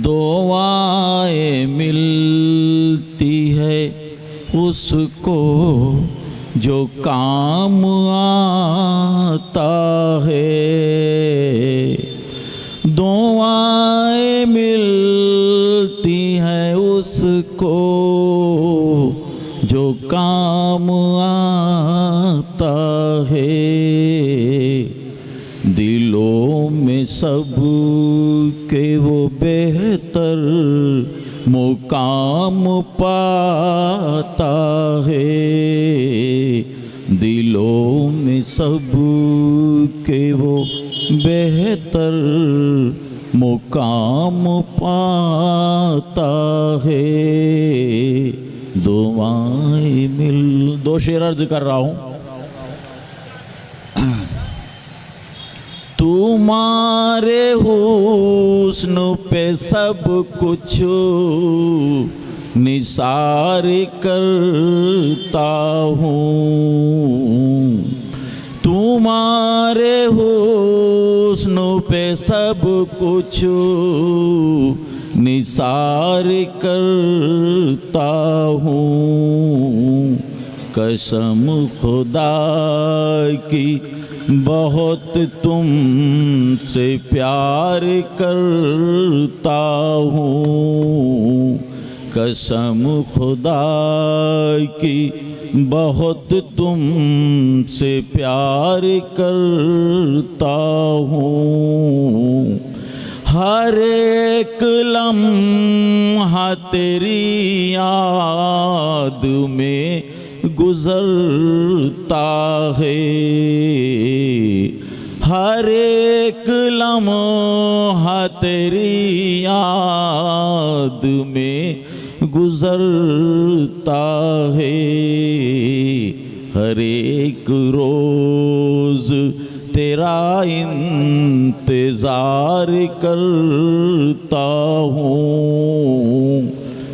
दुआएं मिलती है उसको जो काम आता है। दुआएं मिलती है उसको जो काम आता है। दिलों में सब के वो बेहतर मुकाम पाता है। दिलों में सब के वो बेहतर मुकाम पाता है। दुआएं मिल, दो शेर अर्ज कर रहा हूँ। तुम्हारे हुस्न पे सब कुछ निसार करता हूँ। तुम्हारे हुस्न पे सब कुछ निसार करता हूँ। कसम खुदा की बहुत तुमसे प्यार करता हूँ। कसम खुदा की बहुत तुमसे प्यार करता हूँ। हर एक लम्हा तेरी याद में गुजरता है। हर एक लम्हा तेरी याद में गुजरता है। हर एक रोज तेरा इंतजार करता हूँ।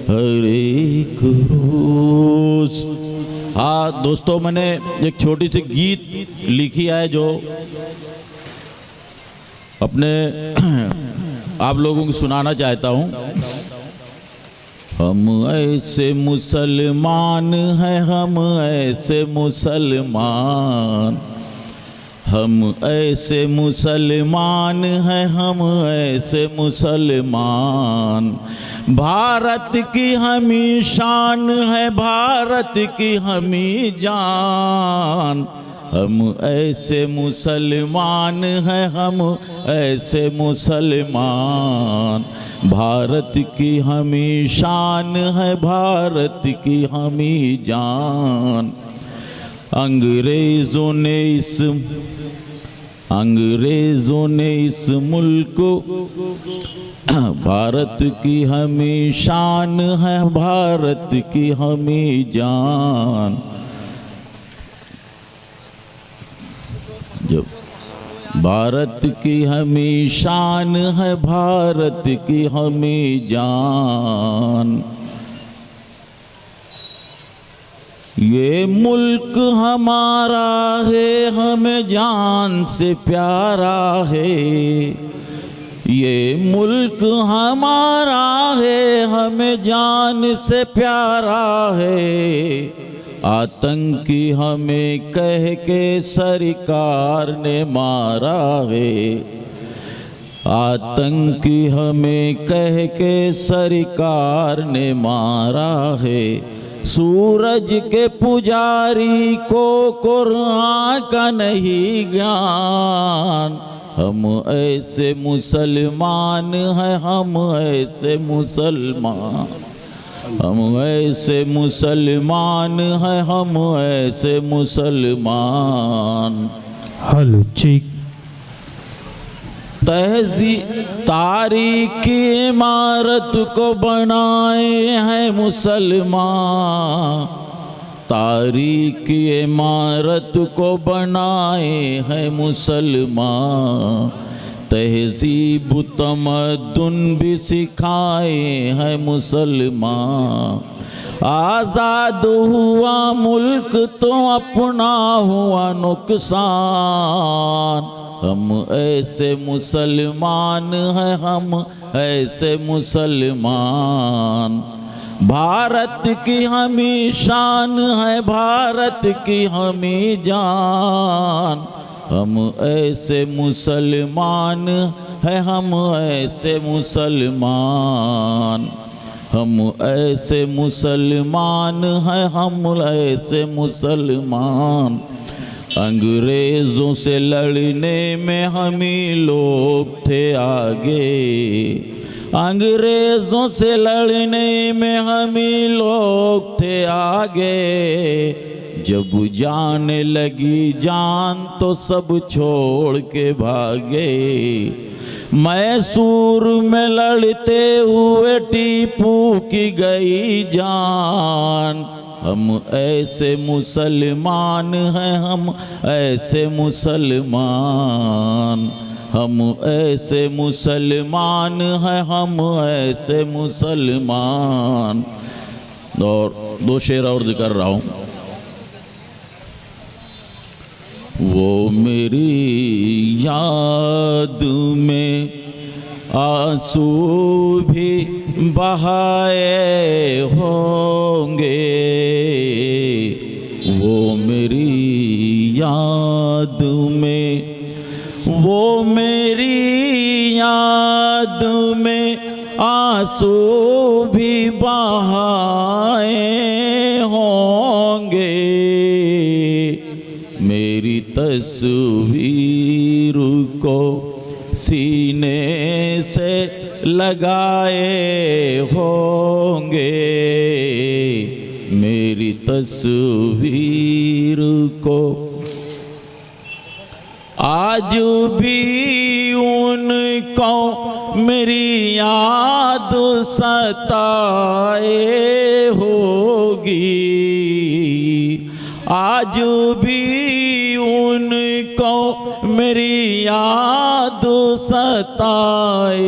हर एक रोज। हाँ दोस्तों, मैंने एक छोटी सी गीत लिखी है जो अपने आप लोगों को सुनाना चाहता हूँ। हम ऐसे मुसलमान हैं, हम ऐसे मुसलमान, हम ऐसे मुसलमान हैं, हम ऐसे मुसलमान। भारत की हमी शान है, भारत की हमी जान। हम ऐसे मुसलमान हैं, हम ऐसे मुसलमान। भारत की हमी शान है, भारत की हमी जान। अंग्रेज़ों ने इस मुल्क को भारत की हमी शान है, भारत की हमी जान। जब भारत की हमी शान है, भारत की हमी जान। ये मुल्क हमारा है, हमें जान से प्यारा है। ये मुल्क हमारा है, हमें जान से प्यारा है। आतंकी हमें कह के सरकार ने मारा है। आतंकी हमें कह के सरकार ने मारा है। सूरज के पुजारी को कुरान का नहीं ज्ञान। हम ऐसे मुसलमान हैं, हम ऐसे मुसलमान, हम ऐसे मुसलमान हैं, हम ऐसे मुसलमान। हेलो चीक। तारीख की इमारत को बनाए हैं मुसलमान। तारीख की इमारत को बनाए हैं मुसलमान। तहजीब तमद्दुन भी सिखाए हैं मुसलमान। आज़ाद हुआ मुल्क तो अपना हुआ नुकसान। हम ऐसे मुसलमान हैं, हम ऐसे मुसलमान। भारत की हमी शान है, भारत की हमी जान। हम ऐसे मुसलमान हैं, हम ऐसे मुसलमान। हम ऐसे मुसलमान हैं, हम ऐसे मुसलमान। अंग्रेज़ों से लड़ने में हम ही लोग थे आगे, अंग्रेज़ों से लड़ने में हम ही लोग थे आगे। जब जाने लगी जान तो सब छोड़ के भागे। मैसूर में लड़ते हुए टीपू की गई जान। हम ऐसे मुसलमान हैं, हम ऐसे मुसलमान। हम ऐसे मुसलमान हैं, हम ऐसे मुसलमान। और दो शेर और जिक्र रहा हूँ। वो मेरी याद में आंसू भी बहाए होंगे। वो मेरी याद में, वो मेरी याद में आंसू भी बहाए होंगे। मेरी तस्वीर को सीने से लगाए होंगे। मेरी तस्वीर को आज भी उनको मेरी याद सताए होगी। आज भी उनको मेरी याद सताए